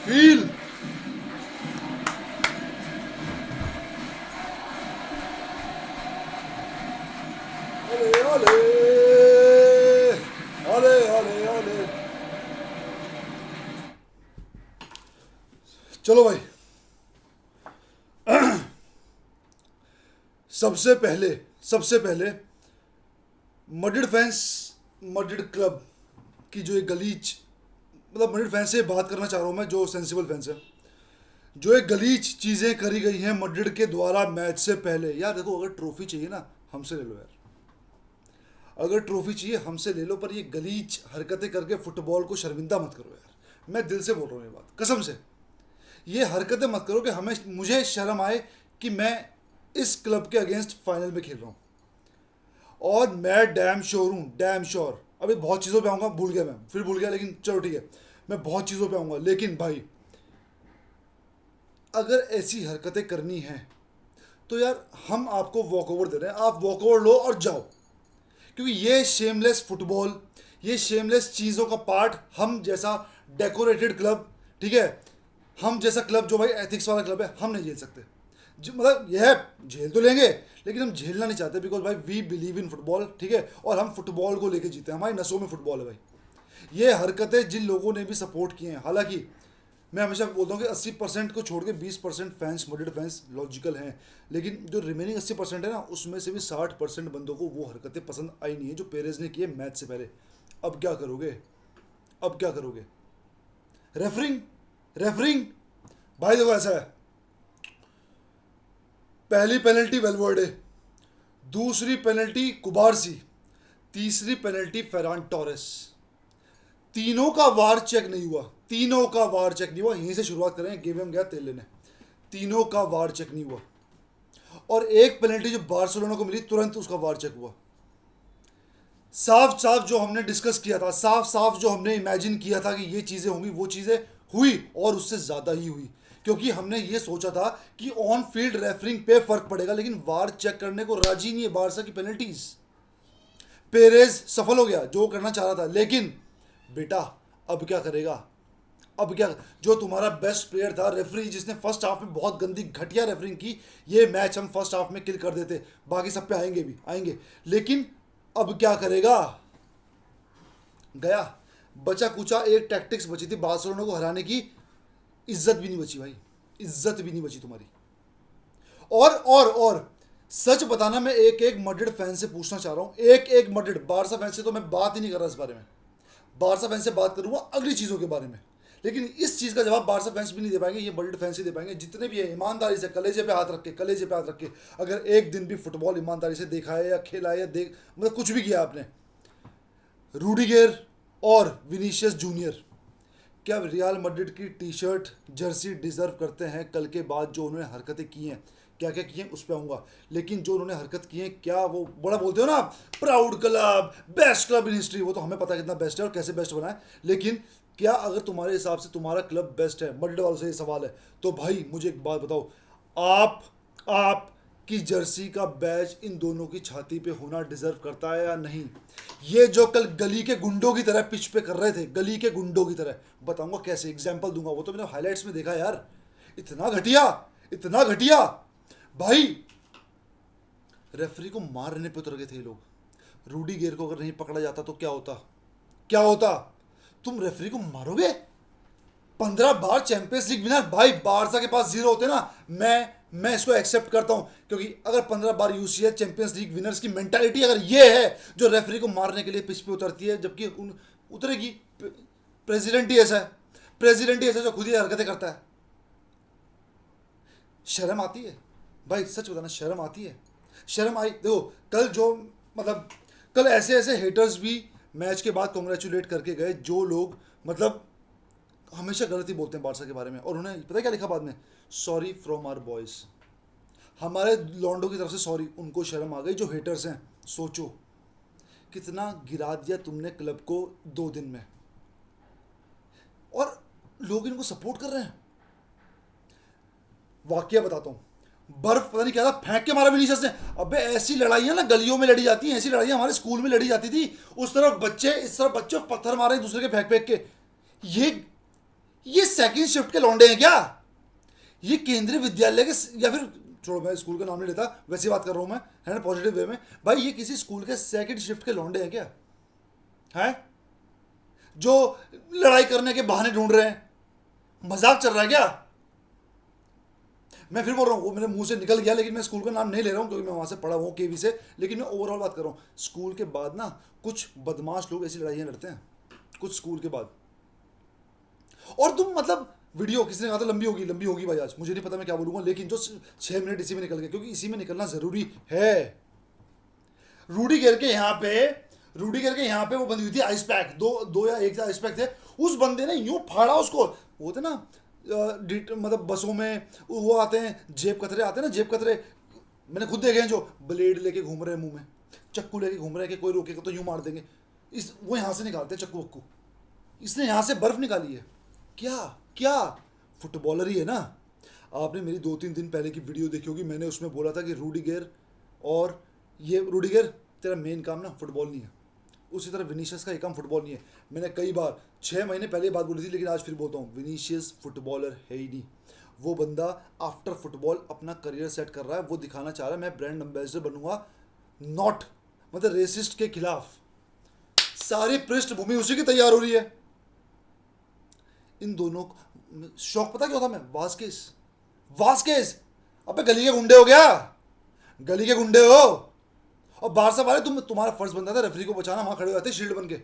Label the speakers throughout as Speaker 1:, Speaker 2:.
Speaker 1: Feel. अले अले अले अले अले। चलो भाई, सबसे पहले मड्रिड फैंस, मड्रिड क्लब की जो एक गलीच, मतलब मड्रिड फैंस से बात करना चाह रहा हूँ मैं, जो सेंसिबल फैंस है, जो एक गलीच चीज़ें करी गई हैं मड्रिड के द्वारा मैच से पहले। यार देखो, अगर ट्रॉफी चाहिए ना, हमसे ले लो यार, अगर ट्रॉफी चाहिए हमसे ले लो, पर ये गलीच हरकतें करके फुटबॉल को शर्मिंदा मत करो यार। मैं दिल से बोल रहा हूँ ये बात, कसम से। ये हरकतें मत करो कि हमें, मुझे शर्म आए कि मैं इस क्लब के अगेंस्ट फाइनल में खेल रहा हूँ। और मैं डैम श्योर हूँ, डैम श्योर, अभी बहुत चीज़ों पे आऊँगा, भूल गया मैं, फिर भूल गया, लेकिन चलो ठीक है, मैं बहुत चीज़ों पे आऊँगा। लेकिन भाई, अगर ऐसी हरकतें करनी हैं तो यार हम आपको वॉक ओवर दे रहे हैं, आप वॉक ओवर लो और जाओ। क्योंकि ये शेमलेस फुटबॉल, ये शेमलेस चीज़ों का पार्ट, हम जैसा डेकोरेटेड क्लब, ठीक है, हम जैसा क्लब जो भाई एथिक्स वाला क्लब है, हम नहीं झेल सकते। मतलब यह है, झेल तो लेंगे, लेकिन हम झेलना नहीं चाहते, बिकॉज भाई वी बिलीव इन फुटबॉल, ठीक है, और हम फुटबॉल को लेके जीते हैं, हमारी नसों में फुटबॉल है भाई। ये हरकतें जिन लोगों ने भी सपोर्ट किए हैं, हालांकि मैं हमेशा बोलता हूँ कि 80% को छोड़ के 20% फैंस, मड्रिड फैंस लॉजिकल हैं, लेकिन जो रिमेनिंग 80% है ना, उसमें से भी 60% बंदों को वो हरकतें पसंद आई नहीं है जो पेरेज ने की है मैच से पहले। अब क्या करोगे, अब क्या करोगे? रेफरिंग, रेफरिंग, भाई देखो ऐसा है, पहली पेनल्टी वेलवर्डे, दूसरी पेनल्टी कुबारसी, तीसरी पेनल्टी फेरान टोरेस, तीनों का वार चेक नहीं हुआ, तीनों का वार चेक नहीं हुआ। यहीं से शुरुआत करें, गेम में गया तेल लेने, तीनों का वार चेक नहीं हुआ। और एक पेनल्टी जो बार्सिलोना को मिली, तुरंत उसका वार चेक हुआ। साफ साफ जो हमने डिस्कस किया था, साफ साफ जो हमने इमेजिन किया था कि ये चीज़ें होंगी, वो चीज़ें हुई, और उससे ज़्यादा ही हुई। क्योंकि हमने ये सोचा था कि ऑन फील्ड रेफरिंग पे फर्क पड़ेगा, लेकिन वार चेक करने को राजी नहीं है बारसा की पेनल्टीज। पेरेज सफल हो गया जो करना चाह रहा था, लेकिन बेटा अब क्या करेगा? अब क्या, जो तुम्हारा बेस्ट प्लेयर था, रेफरी जिसने फर्स्ट हाफ में बहुत गंदी घटिया रेफरिंग की, ये मैच हम फर्स्ट हाफ में किल कर देते, बाकी सब पे आएंगे भी आएंगे, लेकिन अब क्या करेगा? गया, बचा कुचा एक टैक्टिक्स बची थी बार्सिलोना को हराने की, इज्जत भी नहीं बची भाई, इज्जत भी नहीं बची तुम्हारी। और सच बताना, मैं एक एक मड्रिड फैन से पूछना चाह रहा हूँ, एक एक मड्रिड, बारसा फैन से तो मैं बात ही नहीं कर रहा इस बारे में, बारसा फैन से बात करूंगा अगली चीज़ों के बारे में, लेकिन इस चीज़ का जवाब बारसा फैंस भी नहीं दे पाएंगे, ये मड्रिड फैंस ही दे पाएंगे, जितने भी है ईमानदारी से, कलेजे पे हाथ रख के, कलेजे पे हाथ रख के, अगर एक दिन भी फुटबॉल ईमानदारी से देखा है या खेला है या देख, मतलब कुछ भी किया आपने, रूडिगर और विनीशियस जूनियर, क्या रियल मैड्रिड की टी शर्ट, जर्सी डिजर्व करते हैं? कल के बाद जो उन्होंने हरकतें की हैं, क्या क्या की हैं उस पर आऊँगा, लेकिन जो उन्होंने हरकत की है, क्या वो बड़ा बोलते हो ना, proud club, best club in history, वो तो हमें पता है कितना बेस्ट है और कैसे बेस्ट बना है, लेकिन क्या अगर तुम्हारे हिसाब से तुम्हारा क्लब बेस्ट है, मैड्रिड वालों से ये सवाल है, तो भाई मुझे एक बात बताओ, आप की जर्सी का बैज इन दोनों की छाती पे होना डिजर्व करता है या नहीं? ये जो कल गली के गुंडों की तरह पिच पे कर रहे थे, गली के गुंडों की तरह, बताऊंगा कैसे, एग्जांपल दूंगा, वो तो मैंने हाइलाइट्स में देखा यार, इतना घटिया, इतना घटिया। भाई रेफरी को मारने पे उतर गए थे ये लोग। रूडी गेर को अगर नहीं पकड़ा जाता तो क्या होता, क्या होता? तुम रेफरी को मारोगे? 15 बार चैंपियंस लीग विनर, भाई बारसा के पास जीरो होते ना, मैं इसको एक्सेप्ट करता हूं, क्योंकि अगर 15 बार यूसीएल चैंपियंस लीग विनर्स की मेंटालिटी अगर ये है जो रेफरी को मारने के लिए पिच पे उतरती है, जबकि उतरेगी, प्रेसिडेंट ही ऐसा है, प्रेसिडेंट ही ऐसा जो खुद ही हरकतें करता है, शर्म आती है भाई, सच बताना, शर्म आती है, शर्म आई। देखो कल जो, मतलब कल ऐसे ऐसे हेटर्स भी मैच के बाद कॉन्ग्रेचुलेट करके गए, जो लोग मतलब हमेशा गलत ही बोलते हैं बारसा के बारे में, और उन्होंने पता है क्या लिखा बाद में? सॉरी फ्रॉम आवर बॉयज, हमारे लॉन्डो की तरफ से सॉरी। उनको शर्म आ गई जो हेटर्स हैं। सोचो कितना गिरा दिया तुमने क्लब को 2 दिन में, और लोग इनको सपोर्ट कर रहे हैं। वाकया बताता हूँ, बर्फ पता नहीं क्या था, फेंक के मारा विनीशियस ने। अबे ऐसी लड़ाइयाँ ना गलियों में लड़ी जाती हैं, ऐसी लड़ाइयाँ हमारे स्कूल में लड़ी जाती थी, उस तरफ बच्चे, इस तरफ बच्चे पत्थर मारे दूसरे के फेंक फेंक के। ये ये सेकंड शिफ्ट के लौंडे हैं क्या? ये केंद्रीय विद्यालय के या फिर छोड़ो, मैं स्कूल का नाम नहीं लेता, वैसी बात कर रहा हूं मैं, है ना, पॉजिटिव वे में। भाई ये किसी स्कूल के सेकंड शिफ्ट के लौंडे हैं क्या? है जो लड़ाई करने के बहाने ढूंढ रहे हैं? मजाक चल रहा है क्या? मैं फिर बोल रहा हूँ, वो मेरे मुंह से निकल गया, लेकिन मैं स्कूल का नाम नहीं ले रहा हूँ क्योंकि मैं वहां से पढ़ा हुआ केवी से। लेकिन मैं ओवरऑल बात कर रहा हूँ, स्कूल के बाद ना कुछ बदमाश लोग ऐसी लड़ाइयाँ लड़ते हैं कुछ स्कूल के बाद। और तुम मतलब वीडियो किसी ने कहा था लंबी होगी भाई, आज मुझे नहीं पता मैं क्या बोलूंगा, लेकिन जो 6 मिनट इसी में निकल गए, क्योंकि इसी में निकलना जरूरी है। रूडी गिर के यहाँ पे वो बंदी हुई थी आइस पैक, दो या एक आइस पैक थे। उस बंदे ने यूं फाड़ा उसको। वो थे ना मतलब बसों में वो आते हैं जेब कतरे, आते हैं ना जेब कतरे, मैंने खुद देखे हैं, जो ब्लेड लेके घूम रहे हैं मुंह में, चक्कू लेके घूम रहे हैं कि कोई रोकेगा तो यूं मार देंगे। इस वो यहाँ से निकालते हैं चक्कू वक्कू। इसने यहाँ से बर्फ निकाली है। क्या क्या फुटबॉलर ही है ना। आपने मेरी 2-3 दिन पहले की वीडियो देखी होगी, मैंने उसमें बोला था कि रूडिगर, और ये रूडिगर तेरा मेन काम ना फुटबॉल नहीं है, उसी तरह विनीशियस का ये काम फुटबॉल नहीं है। मैंने कई बार 6 महीने पहले बात बोली थी, लेकिन आज फिर बोलता हूँ, विनीशियस फुटबॉलर है ही नहीं। वो बंदा आफ्टर फुटबॉल अपना करियर सेट कर रहा है, वो दिखाना चाह रहा है मैं ब्रांड एम्बेसडर बनूंगा, नॉट मतलब रेसिस्ट के खिलाफ। सारी पृष्ठभूमि उसी की तैयार हो रही है। इन दोनों शौक पता क्या होता, मैं वास्केस वास्केस अबे गली के गुंडे हो गया, गली के गुंडे हो। और बाहर से वाले तुम्हारा फर्ज बनता था रेफरी को बचाना, वहां खड़े हो जाते शील्ड बन के।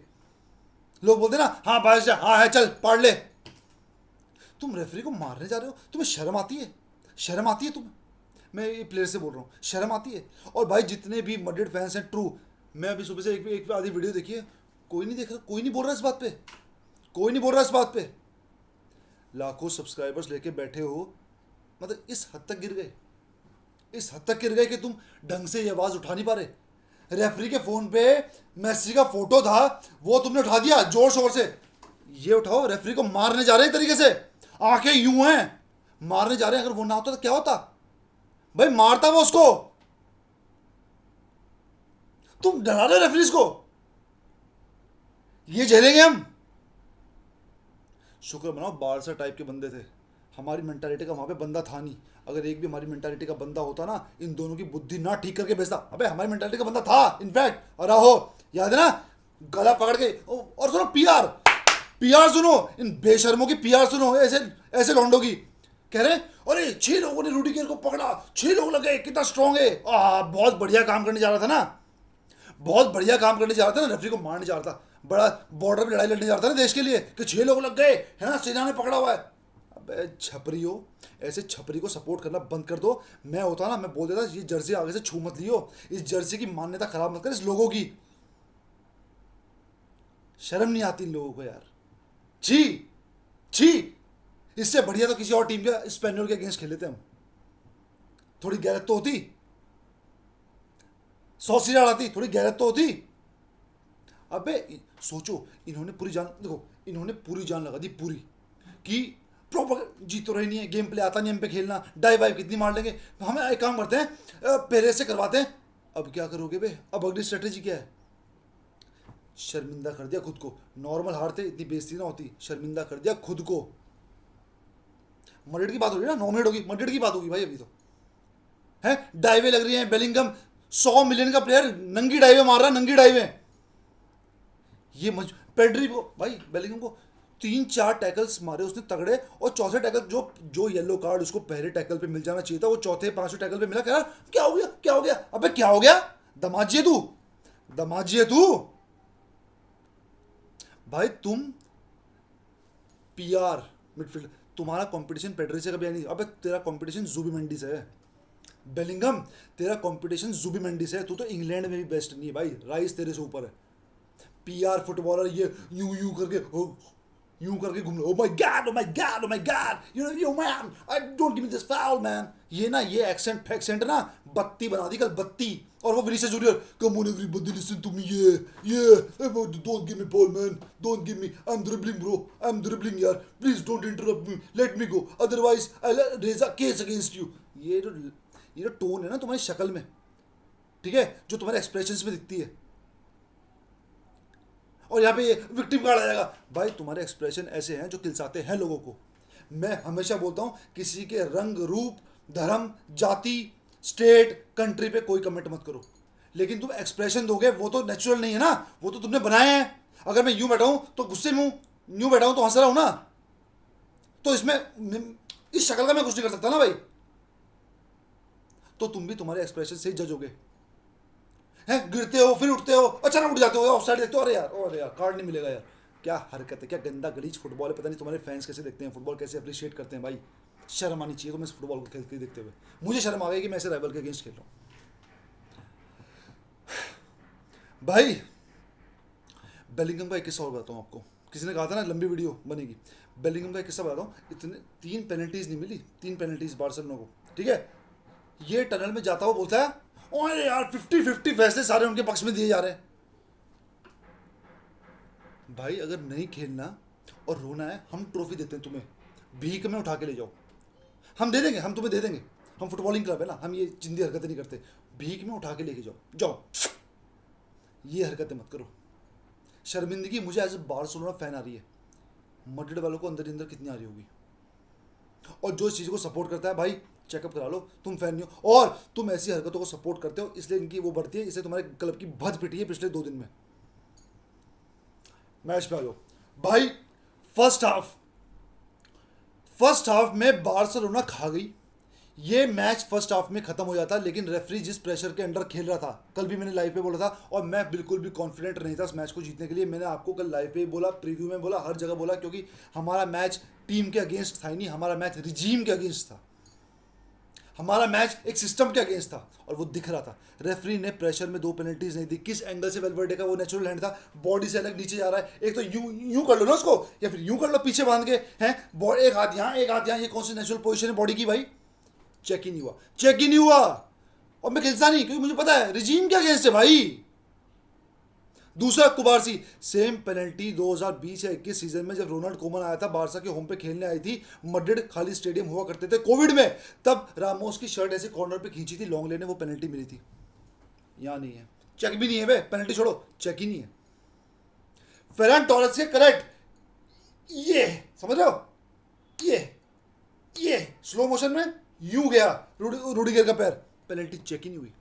Speaker 1: लोग बोलते ना हाँ बाहर से, हाँ है चल पाड़ ले। तुम रेफरी को मारने जा रहे हो, तुम्हें शर्म आती है? शर्म आती है तुम्हें? मैं ये प्लेयर से बोल रहा हूँ, शर्म आती है? और भाई जितने भी मड्रिड फैंस हैं ट्रू, मैं अभी सुबह से एक आधी वीडियो देखी है, कोई नहीं देख रहा, कोई नहीं बोल रहा इस बात पे, कोई नहीं बोल रहा इस बात पे। लाखों सब्सक्राइबर्स लेके बैठे हो, मतलब इस हद तक गिर गए, इस हद तक गिर गए कि तुम ढंग से ये आवाज उठा नहीं पा रहे। रेफरी के फोन पे मेसी का फोटो था, वो तुमने उठा दिया जोर शोर से। ये उठाओ, रेफरी को मारने जा रहे हैं तरीके से, आंखें यूं हैं, मारने जा रहे हैं। अगर वो ना होता तो क्या होता भाई, मारता वो उसको। तुम डरा रहे रेफरीज को, ये झेलेंगे हम? शुक्र मनाओ बारसा टाइप के बंदे थे, हमारी मेंटालिटी का वहां पे बंदा था नहीं। अगर एक भी हमारी मेंटालिटी का बंदा होता ना, इन दोनों की बुद्धि ना ठीक करके भेजता। अबे हमारी मेंटालिटी का बंदा था इनफैक्ट, और हो याद है ना, गला पकड़ के और सुनो पीआर, पीआर सुनो, इन बेशर्मों की पीआर सुनो, ऐसे ऐसे लौंडों की। कह रहे अरे 6 लोगों ने रूडिगर को पकड़ा, 6 लोग लगे, कितना स्ट्रांग है। बहुत बढ़िया काम करने जा रहा था ना, बहुत बढ़िया काम करने जा रहा था ना, रेफरी को मारने जा रहा था, बड़ा बॉर्डर पे लड़ाई लड़ने जा रहा था ना देश के लिए, कि 6 लोग लग गए है ना, सेना ने पकड़ा हुआ है। अबे छपरी हो, ऐसे छपरी को सपोर्ट करना बंद कर दो। मैं होता ना, मैं बोल देता ये जर्सी आगे से छू मत लियो, इस जर्सी की मान्यता खराब मत कर इस लोगों की। शर्म नहीं आती इन लोगों को यार, छी छी। इससे बढ़िया तो किसी और टीम के स्पेनियोल के अगेंस्ट खेले थे हम, थोड़ी गैरत तो होती, 100 आती, थोड़ी गैरत तो होती। अबे सोचो, इन्होंने पूरी जान, देखो इन्होंने पूरी जान लगा दी पूरी, कि प्रॉपर जीत तो रही नहीं है, गेम प्ले आता नहीं हम पे खेलना, डाई वाइव कितनी मार लेंगे। हमें एक काम करते हैं, पहले से करवाते हैं। अब क्या करोगे बे, अब अगली स्ट्रेटेजी क्या है? शर्मिंदा कर दिया खुद को, नॉर्मल हारते इतनी बेइज्जती ना होती, शर्मिंदा कर दिया खुद को। मड्रिड की बात हो रही है ना, 9 मिनट होगी, मड्रिड की बात होगी भाई अभी तो, है डाइवे लग रही है। बेलिंगम 100 मिलियन का प्लेयर नंगी डाइवे मार रहा है, नंगी डाइवे। ये पेड्री को भाई, बेलिंगम को 3-4 टैकल्स मारे उसने तगड़े, और चौथे टैकल जो येलो कार्ड उसको पहले टैकल पे मिल जाना चाहिए था, वो चौथे 5वें टैकल पे मिला। कह रहा क्या हो गया, क्या हो गया, अबे क्या हो गया, दमाजी है तू, दमाजी है तू। भाई तुम पीआर मिडफील्ड, तुम्हारा कंपटीशन पेड्री से कभी नहीं। अबे तेरा कंपटीशन जुबिमेंडी से है, बेलिंगम तेरा कंपटीशन जुबिमेंडी से है। तू तो इंग्लैंड में भी बेस्ट नहीं है भाई, राइस तेरे से ऊपर है। पीआर फुटबॉलर ये यूं यूं करके यूं करके घूम रहे, oh my God, oh my God, oh my God, you man, I don't give me this foul man. ये ना, ये एक्सेंट ना बत्ती बना दी कल, बत्ती। और वो Vinicius junior, come on everybody listen to me, ये don't give me ball man, don't give me, I am dribbling bro, I am dribbling यार, please don't interrupt me, let me go, otherwise I raise a case against you. ये जो tone है ना तुम्हारी शक्ल में, ठीक है, जो तुम्हारे एक्सप्रेशंस में दिखती है, और यहाँ पे ये विक्टिम कार्ड आ जाएगा। भाई तुम्हारे एक्सप्रेशन ऐसे हैं जो किलसाते हैं लोगों को। मैं हमेशा बोलता हूँ किसी के रंग, रूप, धर्म, जाति, स्टेट, कंट्री पे कोई कमेंट मत करो, लेकिन तुम एक्सप्रेशन दोगे वो तो नेचुरल नहीं है ना, वो तो तुमने बनाए हैं। अगर मैं यूं बैठा हूं तो गुस्से में हूं, यूं बैठा हूं तो हंस रहा हूं ना, तो इसमें इस शक्ल का मैं कुछ नहीं कर सकता ना भाई। तो तुम भी तुम्हारे एक्सप्रेशन से ही जज होगे। हैं, गिरते हो फिर उठते हो, अचानक उठ जाते हो, ऑफ साइड देखते हो, अरे यार कार्ड नहीं मिलेगा यार। क्या हरकत है, क्या गंदा गलीज फुटबॉल है। पता नहीं तुम्हारे फैंस कैसे देखते हैं फुटबॉल, कैसे अप्रिशिएट करते हैं भाई। शर्म आनी चाहिए तुम्हें इस फुटबॉल को खेलते देखते हुए। मुझे शर्म आ गई कि मैं ऐसे राइवल के अगेंस्ट खेल रहा हूँ भाई। बेलिंगम का एक किस्सा और बताता हूँ आपको। किसी ने कहा था ना लंबी वीडियो बनेगी। बेलिंगम का एक किस्सा बताता हूँ। इतने 3 पेनल्टीज नहीं मिली, 3 पेनल्टीज बार्सिलोना को, ठीक है। ये टनल में जाता हुआ बोलता है ओए यार 50-50 फैसले सारे उनके पक्ष में दिए जा रहे हैं। भाई अगर नहीं खेलना और रोना है, हम ट्रॉफी देते हैं तुम्हें, भीख में उठा के ले जाओ, हम दे देंगे, हम तुम्हें दे देंगे। हम फुटबॉलिंग क्लब है ना, हम ये चिंदी हरकतें नहीं करते। भीख में उठा के लेके जाओ, जाओ, ये हरकतें मत करो। शर्मिंदगी मुझे एज ए बार्सिलोना फैन आ रही है, मड्रिड वालों को अंदर ही अंदर कितनी आ रही होगी। और जो इस चीज़ को सपोर्ट करता है भाई चेकअप करा लो, तुम फैन नहीं हो और तुम ऐसी हरकतों को सपोर्ट करते हो, इसलिए इनकी वो बढ़ती है, इसलिए तुम्हारे क्लब की भद पिटी है पिछले 2 दिन में। मैच पे आ जाओ भाई। फर्स्ट हाफ में बार्सिलोना खा गई। ये मैच फर्स्ट हाफ में खत्म हो जाता, लेकिन रेफरी जिस प्रेशर के अंडर खेल रहा था, कल भी मैंने लाइव पे बोला था, और मैं बिल्कुल भी कॉन्फिडेंट नहीं था इस मैच को जीतने के लिए। मैंने आपको कल लाइव पे बोला, प्रीव्यू में बोला, हर जगह बोला, क्योंकि हमारा मैच टीम के अगेंस्ट था ही नहीं, हमारा मैच रिजीम के अगेंस्ट था, हमारा मैच एक सिस्टम के अगेंस्ट था, और वो दिख रहा था। रेफरी ने प्रेशर में 2 पेनल्टीज नहीं दी। किस एंगल से वेलवर्डे का वो नेचुरल हैंड था, बॉडी से अलग नीचे जा रहा है, एक तो यूं कर लो ना उसको, या फिर यूं कर लो पीछे बांध के, हैं एक हाथ यहाँ एक हाथ यहाँ, ये कौन सी नेचुरल पोजीशन है बॉडी की भाई। चेक ही नहीं हुआ, चेक ही नहीं हुआ। और मैं खिलसा नहीं, क्योंकि मुझे पता है रिजीम के अगेंस्ट है भाई। दूसरा कुबारसी, सेम पेनल्टी 2020 या 21 सीजन में जब रोनाल्ड कोमन आया था, बारसा के होम पे खेलने आई थी, मड्रिड खाली स्टेडियम हुआ करते थे कोविड में, तब रामोस की शर्ट ऐसे कॉर्नर पे खींची थी लॉन्ग लेने, वो पेनल्टी मिली थी। यहाँ नहीं है, चेक भी नहीं है बे, पेनल्टी छोड़ो, चेक ही नहीं है। फेरान टॉरेस के करेक्ट, ये समझ रहे हो, ये स्लो मोशन में यूं गया रूडिगर का पैर, पेनल्टी चेक ही नहीं हुई।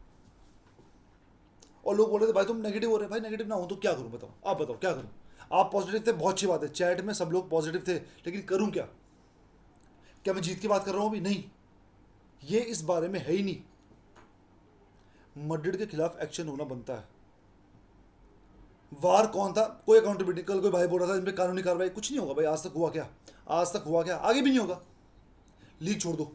Speaker 1: और लोग बोल रहे थे भाई तुम नेगेटिव हो रहे, भाई नेगेटिव ना हो तो क्या करूं, बताओ, आप बताओ क्या करूं। आप पॉजिटिव थे, बहुत अच्छी बात है, चैट में सब लोग पॉजिटिव थे, लेकिन करूं क्या? क्या मैं जीत की बात कर रहा हूं अभी? नहीं, ये इस बारे में है ही नहीं। मड्रिड के खिलाफ एक्शन होना बनता है। वार कौन था, कोई अकाउंटेबिलिटी, कल कोई भाई बोल रहा था इन पे कानूनी कार्रवाई, कुछ नहीं होगा भाई। आज तक हुआ क्या, आज तक हुआ क्या, आगे भी नहीं होगा। लीग छोड़ दो,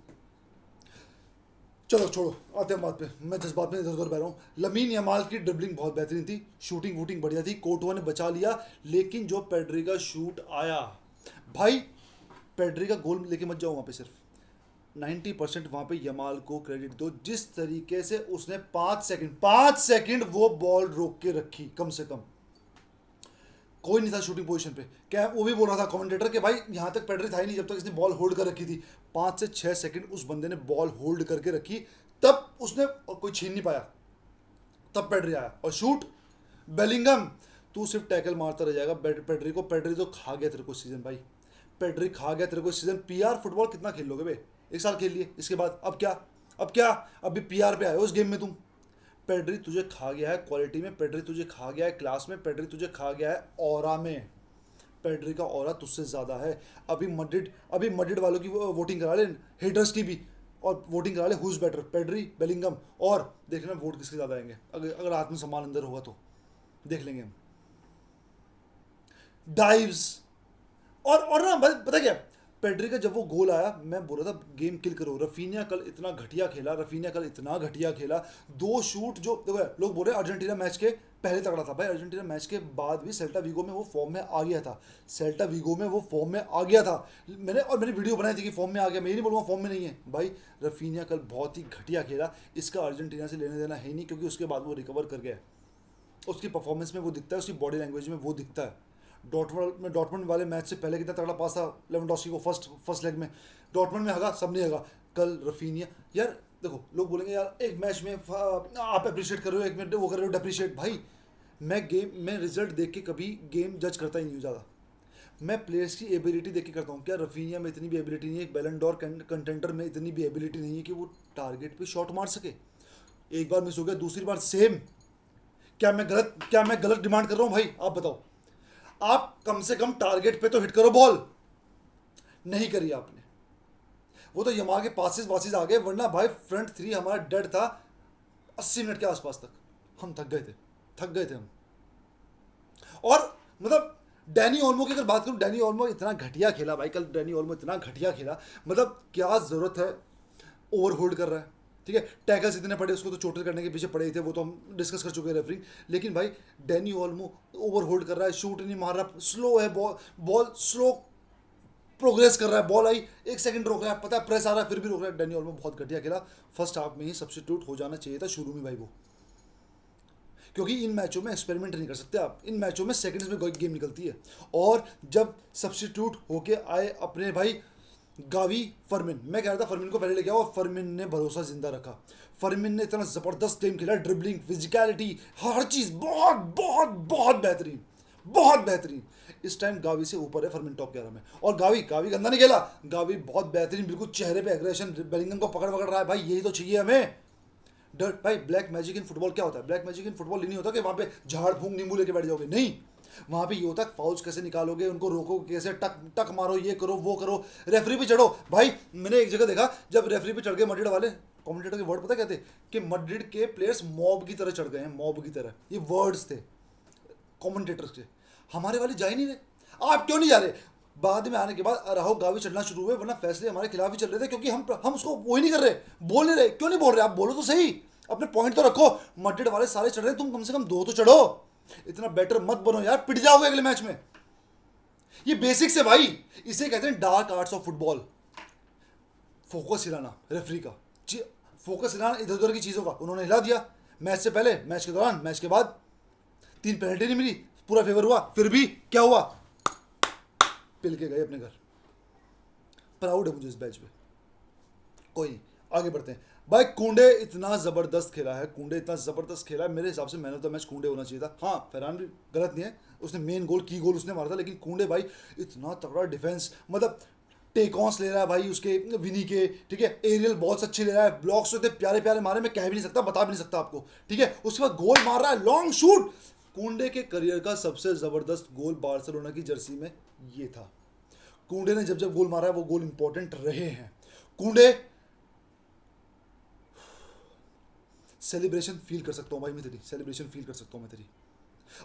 Speaker 1: चलो छोड़ो, आते हैं बात पे। मैं जज्बात में इधर उधर बह रहा हूँ। लमीन यमाल की ड्रिबलिंग बहुत बेहतरीन थी, शूटिंग वूटिंग बढ़िया थी, कोर्टुआ ने बचा लिया, लेकिन जो पेड्री का शूट आया भाई, पेड्री का गोल लेके मत जाओ वहाँ पे, सिर्फ 90% वहाँ पे यमाल को क्रेडिट दो। जिस तरीके से उसने 5 सेकंड वो बॉल रोक के रखी, कम से कम कोई नहीं था शूटिंग पोजीशन पे। क्या वो भी बोल रहा था कमेंटेटर के भाई यहाँ तक पेड्री था ही नहीं जब तक इसने बॉल होल्ड कर रखी थी। 5 से 6 सेकंड उस बंदे ने बॉल होल्ड करके रखी, तब उसने, और कोई छीन नहीं पाया, तब पेड्री आया और शूट। बेलिंगम तू सिर्फ टैकल मारता रह जाएगा पेड्री को। पेड्री तो खा गया तेरे को सीजन भाई, पेड्री खा गया तेरे को सीजन। पीआर फुटबॉल कितना खेल लोगे बे, 1 साल खेल लिए, इसके बाद अब क्या, अभी पीआर पे आए हो इस गेम में तुम। पेड्री तुझे खा गया है क्वालिटी में, पेड्री तुझे खा गया है क्लास में, पेड्री तुझे खा गया है ऑरा में। पेड्री का ऑरा तुझसे ज़्यादा है। अभी मड्रिड वालों की वोटिंग करा ले, हेटर्स की भी, और वोटिंग करा ले who is better, Pedri, Bellingham, और देखना वोट किसके ज़्यादा आएंगे। अगर आत्मसम्मान अंदर होगा तो देख लेंगे हम। डाइव्स और ना पता क्या, पेड्री का जब वो गोल आया, मैं बोल रहा था गेम किल करो। रफीनिया कल इतना घटिया खेला, 2 शूट जो देखो, लोग बोल रहे हैं अर्जेंटीना मैच के पहले तगड़ा था भाई, अर्जेंटीना मैच के बाद भी सेल्टा वीगो में वो फॉर्म में आ गया था। मैंने वीडियो बनाई थी कि फॉर्म में आ गया, मैं ये नहीं बोलूँगा फॉर्म में नहीं है भाई। रफीनिया कल बहुत ही घटिया खेला, इसका अर्जेंटीना से लेने देना है नहीं, क्योंकि उसके बाद वो रिकवर कर गया। उसकी परफॉर्मेंस में वो दिखता है, उसकी बॉडी लैंग्वेज में वो दिखता है। डॉर्टमंड वाले मैच से पहले कितना तगड़ा पास था लेवेंडोस्की को फर्स्ट लेग में, डॉर्टमंड में हगा, सब नहीं हगा। कल रफीनिया, यार देखो लोग बोलेंगे यार एक मैच में आप अप्रिशिएट कर रहे हो, एक मिनट वो कर रहे हो डेप्रिशिएट। भाई मैं रिजल्ट देख के कभी गेम जज करता ही नहीं हूँ ज़्यादा। मैं प्लेयर्स की एबिलिटी देख के करता हूँ। क्या रफीनिया में इतनी भी एबिलिटी नहीं है, एक बैलन डोर कंटेंटर में इतनी भी एबिलिटी नहीं है कि वो टारगेट पे शॉट मार सके? एक बार मिस हो गया, दूसरी बार सेम। क्या मैं गलत डिमांड कर रहा हूँ भाई? आप बताओ। आप कम से कम टारगेट पे तो हिट करो बॉल। नहीं करी आपने। वो तो यमा के पासिस वासिस आ गए, वरना भाई फ्रंट थ्री हमारा डेड था 80 मिनट के आसपास तक। हम थक गए थे हम। और मतलब डैनी ओल्मो की अगर बात करूं, डैनी ओल्मो इतना घटिया खेला भाई कल। डैनी ओल्मो इतना घटिया खेला, मतलब क्या जरूरत है? ओवर होल्ड कर रहा है, ठीक है, टैकल्स इतने पड़े, उसको तो चोटिल करने के पीछे पड़े ही थे, वो तो हम डिस्कस कर चुके हैं रेफरी। लेकिन भाई डैनी ओल्मो ओवर होल्ड कर रहा है, शूट नहीं मार रहा, स्लो है बॉल, बॉल स्लो प्रोग्रेस कर रहा है, बॉल आई 1 सेकंड रोक रहा है, पता है प्रेस आ रहा है फिर भी रोक रहा है। डैनी ओल्मो बहुत घटिया खेला। फर्स्ट हाफ में ही सब्स्टिट्यूट हो जाना चाहिए था शुरू में भाई वो, क्योंकि इन मैचों में एक्सपेरिमेंट नहीं कर सकते आप। इन मैचों में सेकंड्स में गेम निकलती है। और जब सब्स्टिट्यूट होके आए अपने भाई गावी फर्मिन, मैं कह रहा था फर्मिन को पहले लेके आओ, और फर्मिन ने भरोसा जिंदा रखा। फर्मिन ने इतना ज़बरदस्त गेम खेला, ड्रिबलिंग, फिजिकलिटी, हर चीज़ बहुत बहुत बहुत बेहतरीन, बहुत बेहतरीन। इस टाइम गावी से ऊपर है फर्मिन टॉप 11 में। और गावी गावी गंदा नहीं खेला, गावी बहुत बेहतरीन, बिल्कुल चेहरे पे एग्रेशन, बेलिंगम को पकड़ पकड़ रहा है भाई, यही तो चाहिए हमें। डर भाई, ब्लैक मैजिक इन फुटबॉल क्या होता है? ब्लैक मैजिक इन फुटबॉल ये नहीं होता कि वहाँ पे झाड़ फूंक नींबू लेके बैठ जाओगे, नहीं। वहाँ पे ये होता है फाउल्स कैसे निकालोगे, उनको रोको कैसे, टक टक मारो, ये करो वो करो, रेफरी पे चढ़ो। भाई मैंने एक जगह देखा, जब रेफरी पे चढ़ गए मैड्रिड वाले, कमेंटेटर के वर्ड पता क्या थे? कि मैड्रिड के प्लेयर्स मॉब की तरह चढ़ गए हैं, मॉब की तरह, ये वर्ड्स थे कमेंटेटर्स के। हमारे वाले जा ही नहीं रहे। आप क्यों नहीं जा रहे? बाद में आने के बाद राहुल गावी चढ़ना शुरू हुए, वरना फैसले हमारे खिलाफ ही चल रहे थे, क्योंकि हम उसको वो ही नहीं कर रहे, बोल नहीं रहे। क्यों नहीं बोल रहे? आप बोलो तो सही, अपने पॉइंट तो रखो। मैड्रिड वाले सारे चढ़ रहे हैं, तुम कम से कम 2 तो चढ़ो। इतना बेटर मत बनो यार, पिट जाओगे अगले मैच में। ये बेसिक्स है भाई, इसे कहते हैं dark arts of football. Focus हिलाना रेफरी का, फोकस हिलाना इधर उधर की चीज़ों का, उन्होंने हिला दिया। मैच से पहले, मैच के दौरान, मैच के बाद 3 पेनल्टी नहीं मिली, पूरा फेवर हुआ, फिर भी क्या हुआ? पिल के गए अपने घर। प्राउड है मुझे इस बैच पे। कोई नहीं, आगे बढ़ते हैं। भाई कुंडे इतना ज़बरदस्त खेला है, कुंडे इतना ज़बरदस्त खेला है, मेरे हिसाब से मैन ऑफ द मैच कुंडे होना चाहिए था। हाँ, फरहान भी गलत नहीं है, उसने मेन गोल, की गोल उसने मारा था, लेकिन कुंडे भाई इतना तगड़ा डिफेंस, मतलब टेकॉन्स ले रहा है भाई उसके, विनी के, ठीक है, एरियल बॉल्स अच्छे ले रहा है, ब्लॉक्स होते प्यारे प्यारे मारे, मैं कह भी नहीं सकता, बता भी नहीं सकता आपको, ठीक है। उसके बाद गोल मार रहा है, लॉन्ग शूट। कुंडे के करियर का सबसे ज़बरदस्त गोल बार्सिलोना की जर्सी में ये था। कुंडे ने जब जब गोल मारा है वो गोल इंपॉर्टेंट रहे हैं। कुंडे सेलिब्रेशन फील कर सकता हूँ भाई, मैं तेरी सेलिब्रेशन फील कर सकता हूँ मैं तेरी।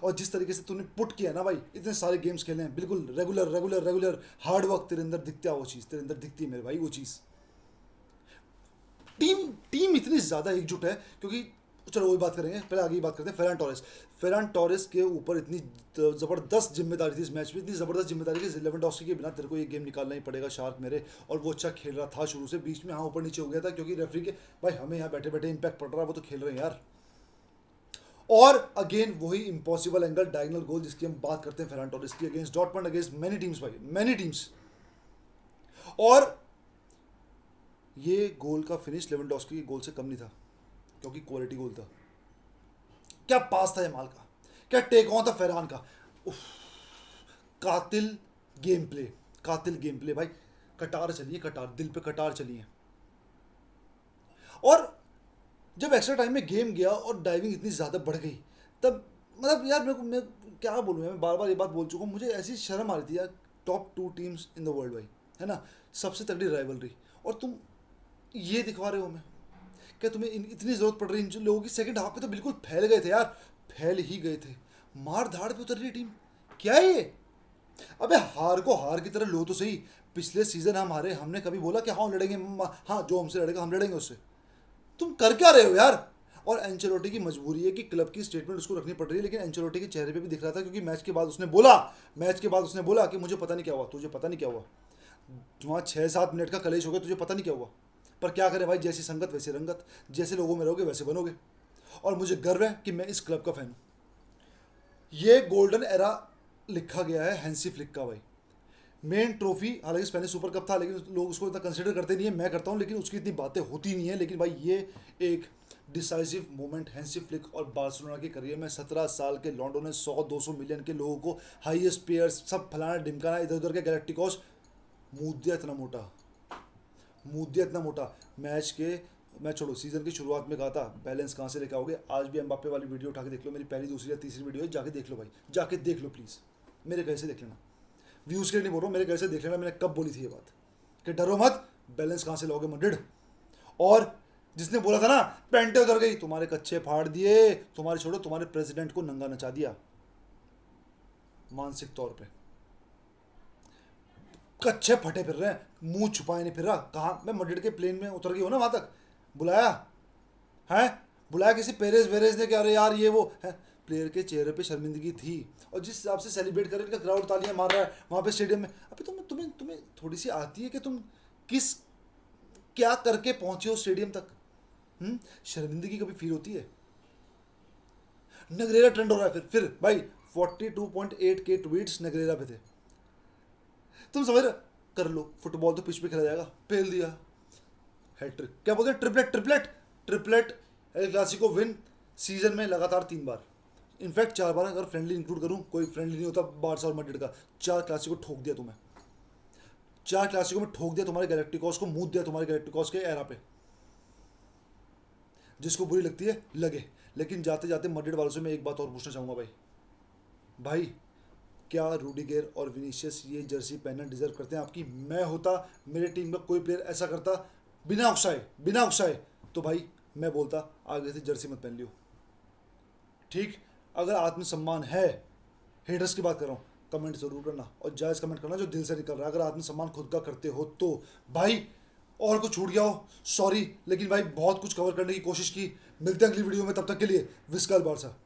Speaker 1: और जिस तरीके से तूने पुट किया ना भाई, इतने सारे गेम्स खेले हैं, बिल्कुल regular regular regular hard work, तेरे अंदर दिखता है वो चीज़, तेरे अंदर दिखती है मेरे भाई वो चीज़। टीम टीम इतनी ज़्यादा एकजुट है, क्योंकि चलो वही बात करेंगे, पहले आगे ही बात करते हैं। फेरान टोरेस के ऊपर इतनी ज़बरदस्त जिम्मेदारी थी इस मैच में, इतनी ज़बरदस्त जिम्मेदारी कि लेवेंडोस्की के बिना तेरे को ये गेम निकालना ही पड़ेगा शार्क मेरे। और वो अच्छा खेल रहा था शुरू से, बीच में हाँ ऊपर नीचे हो गया था, क्योंकि रेफरी के भाई हमें यहाँ बैठे बैठे इंपैक्ट पड़ रहा है, वो तो खेल रहे हैं यार। और अगेन वही इम्पॉसिबल एंगल डायगोनल गोल जिसकी हम बात करते हैं फेरान टोरेस की, against Dortmund, against many teams भाई, मैनी टीम्स। और ये गोल का फिनिश लेवेंडोस्की के गोल से कम नहीं था, क्योंकि क्वालिटी गोल था। क्या पास था जमाल का, क्या टेक ऑन था फरहान का, उफ, कातिल गेम प्ले, कातिल गेम प्ले भाई। कटार चलिए, कटार दिल पे कटार चलिए। और जब एक्स्ट्रा टाइम में गेम गया और डाइविंग इतनी ज़्यादा बढ़ गई, तब मतलब यार मेरे को, मैं क्या बोलूँ, मैं बार बार ये बात बोल चुका हूँ, मुझे ऐसी शर्म आ रही थी यार। Top 2 teams in the world भाई, है ना, सबसे तगड़ी राइवलरी, और तुम ये दिखवा रहे हो हमें। क्या तुम्हें इतनी ज़रूरत पड़ रही है? इन लोगों की सेकंड हाफ पे तो बिल्कुल फैल गए थे यार, फैल ही गए थे, मार धाड़ पे उतर रही टीम। क्या है ये? अबे हार को हार की तरह लो तो सही। पिछले सीजन हम हारे, हमने कभी बोला कि हाँ लड़ेंगे, हाँ जो हमसे लड़ेगा हम लड़ेंगे उससे। तुम कर क्या रहे हो यार? और एंचेलोटी की मजबूरी है कि क्लब की स्टेटमेंट उसको रखनी पड़ रही है, लेकिन एंचेलोटी के चेहरे पे भी दिख रहा था, क्योंकि मैच के बाद उसने बोला कि मुझे पता नहीं क्या हुआ, तुझे पता नहीं क्या हुआ, वहाँ 6-7 मिनट का कलेश हो गया, तुझे पता नहीं क्या हुआ। पर क्या करें भाई, जैसी संगत वैसी रंगत, जैसे लोगों में रहोगे वैसे बनोगे। और मुझे गर्व है कि मैं इस क्लब का फैन हूँ। ये गोल्डन एरा लिखा गया है हैंसी फ्लिक का भाई। मेन ट्रॉफी हालांकि स्पेनिश सुपर कप था, लेकिन लोग उसको इतना कंसिडर करते नहीं है, मैं करता हूँ, लेकिन उसकी इतनी बातें होती नहीं है। लेकिन भाई ये एक डिसाइसिव मोमेंट हैंसी फ्लिक और बार्सिलोना के करियर में। 17 साल के लॉन्डो ने 100-200 मिलियन के लोगों को, हाईएस्ट प्लेयर्स सब फलाना ढिमकाना, इधर उधर के गैलेक्टिकोस, मुंह दिया इतना मोटा, मुंह दिया इतना मोटा। मैं छोड़ो, सीजन की शुरुआत में कहा था बैलेंस कहाँ से लेकर आओगे। आज भी एम्बाप्पे वाली वीडियो उठा के देख लो, मेरी पहली दूसरी या तीसरी वीडियो है, जाके देख लो भाई, जाके देख लो प्लीज़, मेरे घर से देख लेना, व्यूज़ के लिए नहीं बोल रहा हूँ, मेरे घर से देख लेना। मैंने कब बोली थी ये बात कि डरो मत, बैलेंस कहाँ से लाओगे मैड्रिड। और जिसने बोला था ना पेंटे उतर गई, तुम्हारे कच्चे फाड़ दिए, तुम्हारे छोड़ो, तुम्हारे प्रेसिडेंट को नंगा नचा दिया मानसिक तौर पे। कच्चे फटे फिर रहे हैं, मुंह छुपाए नहीं फिर रहा। कहाँ मैं मैड्रिड के प्लेन में उतर गई हो ना, वहां तक बुलाया है, बुलाया किसी पेरेस वेरेस ने कि अरे यार ये वो है। प्लेयर के चेहरे पे शर्मिंदगी थी, और जिस हिसाब से सेलिब्रेट कर इनका क्राउड तालियां मार रहा है वहां पे स्टेडियम में। अभी तुम्हें तुम्हें थोड़ी सी आती है कि तुम किस क्या करके पहुंचे हो स्टेडियम तक। शर्मिंदगी कभी फील होती है। नगरेरा ट्रेंड हो रहा है फिर भाई 42.8 के ट्वीट्स नगरेरा पे थे। तुम समझ रहे, कर लो, फुटबॉल तो पिच पे खेला जाएगा, पेल दिया, हैट्रिक, क्या बोलते हैं, triplet triplet triplet, El Clasico win, season में लगातार 3 बार, इनफैक्ट 4 बार अगर फ्रेंडली इंक्लूड करूं, कोई फ्रेंडली नहीं होता बार्सा और मैड्रिड का। 4 क्लासिको ठोक दिया तुम्हें, 4 क्लासिको में ठोक दिया तुम्हारे गैलेक्टिकोस को, मुंह दिया तुम्हारे गैलेक्टिकोस के एरा पे। जिसको बुरी लगती है लगे। लेकिन जाते जाते मैड्रिड वालों से मैं एक बात और पूछना चाहूंगा भाई, क्या रूडिगर और विनीशियस ये जर्सी पहनना डिजर्व करते हैं आपकी। मैं होता, मेरे टीम का कोई प्लेयर ऐसा करता बिना उकसाए, तो भाई मैं बोलता आगे से जर्सी मत पहन लियो। ठीक, अगर आत्मसम्मान है, हेटर्स की बात कर रहा हूँ, कमेंट जरूर करना, और जायज़ कमेंट करना जो दिल से निकल रहा है। अगर आत्मसम्मान खुद का करते हो तो भाई, और कुछ छूट गया हो सॉरी, लेकिन भाई बहुत कुछ कवर करने की कोशिश की। मिलते हैं अगली वीडियो में, तब तक के लिए विस्कल बारसा।